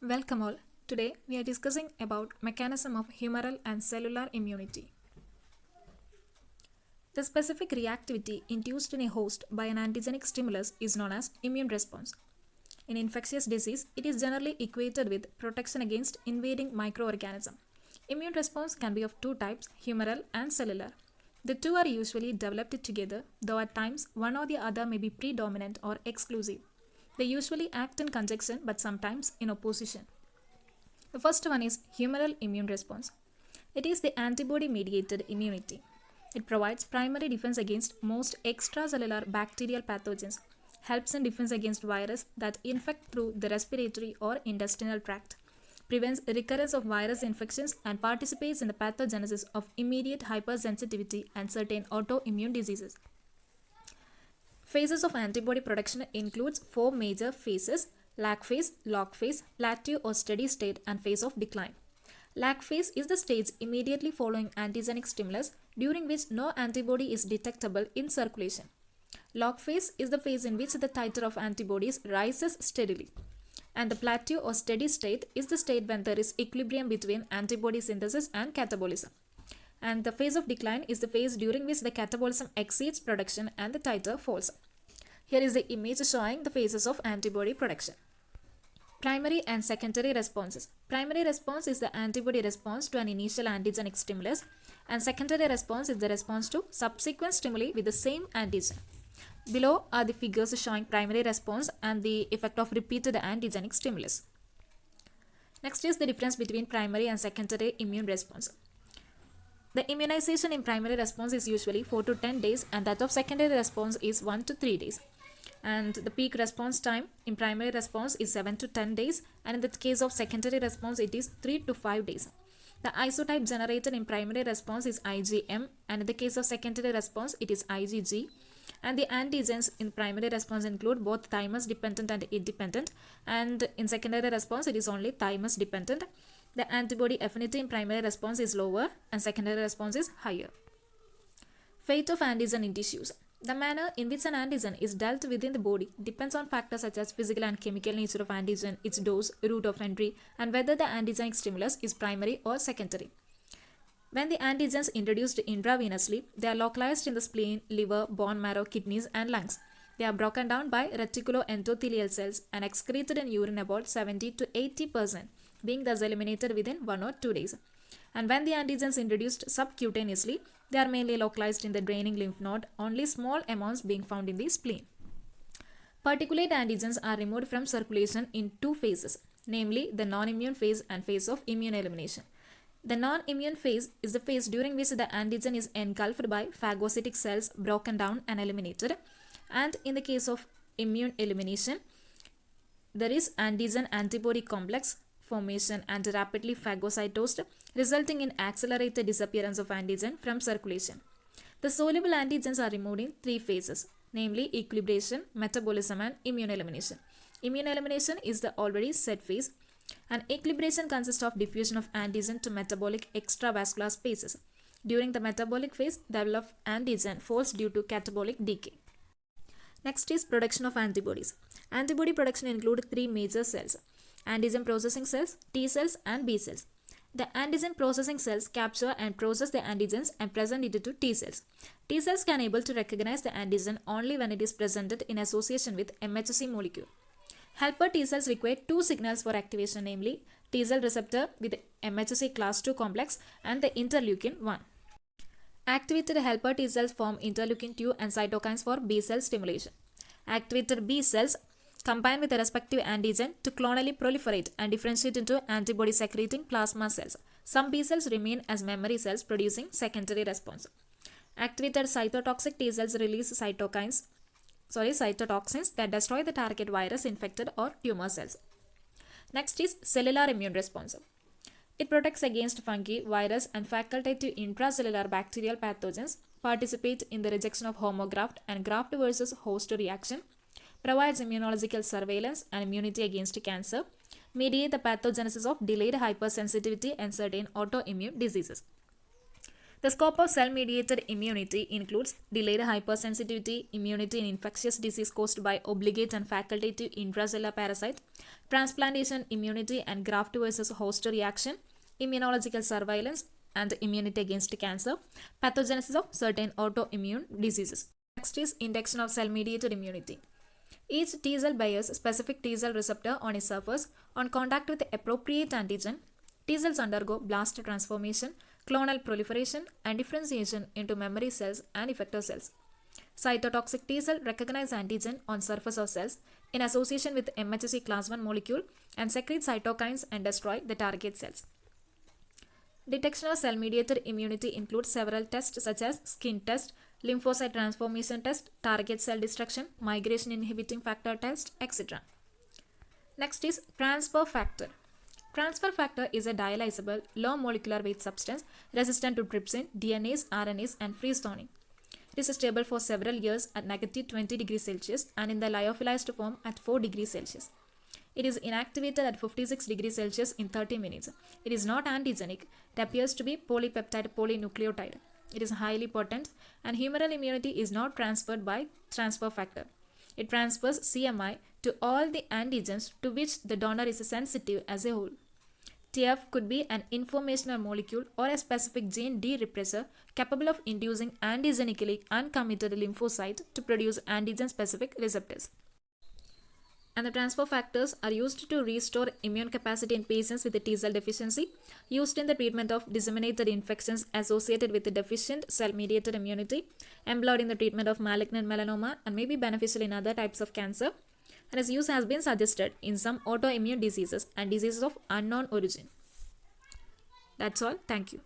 Welcome all. Today we are discussing about mechanism of humoral and cellular immunity. The specific reactivity induced in a host by an antigenic stimulus is known as immune response. In infectious disease, it is generally equated with protection against invading microorganism. Immune response can be of two types, humoral and cellular. The two are usually developed together, though at times one or the other may be predominant or exclusive. They usually act in conjunction but sometimes in opposition. The first one is humoral immune response. It is the antibody-mediated immunity. It provides primary defense against most extracellular bacterial pathogens, helps in defense against virus that infect through the respiratory or intestinal tract, prevents recurrence of virus infections, and participates in the pathogenesis of immediate hypersensitivity and certain autoimmune diseases. Phases of antibody production includes four major phases: lag phase, log phase, plateau or steady state, and phase of decline. Lag phase is the stage immediately following antigenic stimulus during which no antibody is detectable in circulation. Log phase is the phase in which the titer of antibodies rises steadily. And the plateau or steady state is the state when there is equilibrium between antibody synthesis and catabolism. And the phase of decline is the phase during which the catabolism exceeds production and the titer falls. Here is the image showing the phases of antibody production. Primary and secondary responses. Primary response is the antibody response to an initial antigenic stimulus, and secondary response is the response to subsequent stimuli with the same antigen. Below are the figures showing primary response and the effect of repeated antigenic stimulus. Next is the difference between primary and secondary immune response. The immunization in primary response is usually 4 to 10 days, and that of secondary response is 1 to 3 days. And the peak response time in primary response is 7 to 10 days, and in the case of secondary response it is 3 to 5 days. The isotype generated in primary response is IgM, and in the case of secondary response it is IgG. And the antigens in primary response include both thymus dependent and independent, and in secondary response it is only thymus dependent. The antibody affinity in primary response is lower and secondary response is higher. Fate of antigen in tissues. The manner in which an antigen is dealt within the body depends on factors such as physical and chemical nature of antigen, its dose, route of entry, and whether the antigenic stimulus is primary or secondary. When the antigens introduced intravenously, they are localized in the spleen, liver, bone marrow, kidneys, and lungs. They are broken down by reticuloendothelial cells and excreted in urine about 70 to 80%, being thus eliminated within 1 or 2 days. And when the antigens introduced subcutaneously, they are mainly localized in the draining lymph node, only small amounts being found in the spleen. Particulate antigens are removed from circulation in two phases, namely the non-immune phase and phase of immune elimination. The non-immune phase is the phase during which the antigen is engulfed by phagocytic cells, broken down and eliminated. And in the case of immune elimination, there is antigen-antibody complex formation and rapidly phagocytosed, resulting in accelerated disappearance of antigen from circulation. The soluble antigens are removed in three phases, namely equilibration, metabolism, and immune elimination. Immune elimination is the already said phase, and equilibration consists of diffusion of antigen to metabolic extravascular spaces. During the metabolic phase, the level of antigen falls due to catabolic decay. Next is production of antibodies. Antibody production includes three major cells: antigen processing cells, T cells, and B cells. The antigen processing cells capture and process the antigens and present it to T cells. T cells can able to recognize the antigen only when it is presented in association with MHC molecule. Helper T cells require two signals for activation, namely T cell receptor with MHC class II complex and the interleukin 1. Activated helper T cells form interleukin 2 and cytokines for B cell stimulation. Activated B cells combine with the respective antigen to clonally proliferate and differentiate into antibody secreting plasma cells. Some B cells remain as memory cells producing secondary response. Activated cytotoxic T cells release cytotoxins that destroy the target virus, infected or tumor cells. Next is cellular immune response. It protects against fungi, virus, and facultative intracellular bacterial pathogens, participate in the rejection of homograft and graft versus host reaction, provides immunological surveillance and immunity against cancer, mediate the pathogenesis of delayed hypersensitivity and certain autoimmune diseases. The scope of cell-mediated immunity includes delayed hypersensitivity, immunity in infectious disease caused by obligate and facultative intracellular parasite, transplantation immunity and graft versus host reaction, immunological surveillance and immunity against cancer, pathogenesis of certain autoimmune diseases. Next is induction of cell-mediated immunity. Each T cell bears a specific T cell receptor on its surface. On contact with the appropriate antigen, T cells undergo blast transformation, clonal proliferation, and differentiation into memory cells and effector cells. Cytotoxic T cell recognize antigen on surface of cells in association with MHC class I molecule and secrete cytokines and destroy the target cells. Detection of cell-mediated immunity includes several tests such as skin test, lymphocyte transformation test, target cell destruction, migration inhibiting factor test, etc. Next is transfer factor. Transfer factor is a dialysable, low molecular weight substance resistant to trypsin, DNase, RNase, and freeze thawing. It is stable for several years at negative 20 degrees Celsius and in the lyophilized form at 4 degrees Celsius. It is inactivated at 56 degrees Celsius in 30 minutes. It is not antigenic. It appears to be polypeptide polynucleotide. It is highly potent, and humoral immunity is not transferred by transfer factor. It transfers CMI to all the antigens to which the donor is sensitive as a whole. TF could be an informational molecule or a specific gene D repressor capable of inducing antigenically uncommitted lymphocyte to produce antigen-specific receptors. And the transfer factors are used to restore immune capacity in patients with a T cell deficiency, used in the treatment of disseminated infections associated with the deficient cell-mediated immunity, employed in the treatment of malignant melanoma, and may be beneficial in other types of cancer. And its use has been suggested in some autoimmune diseases and diseases of unknown origin. That's all. Thank you.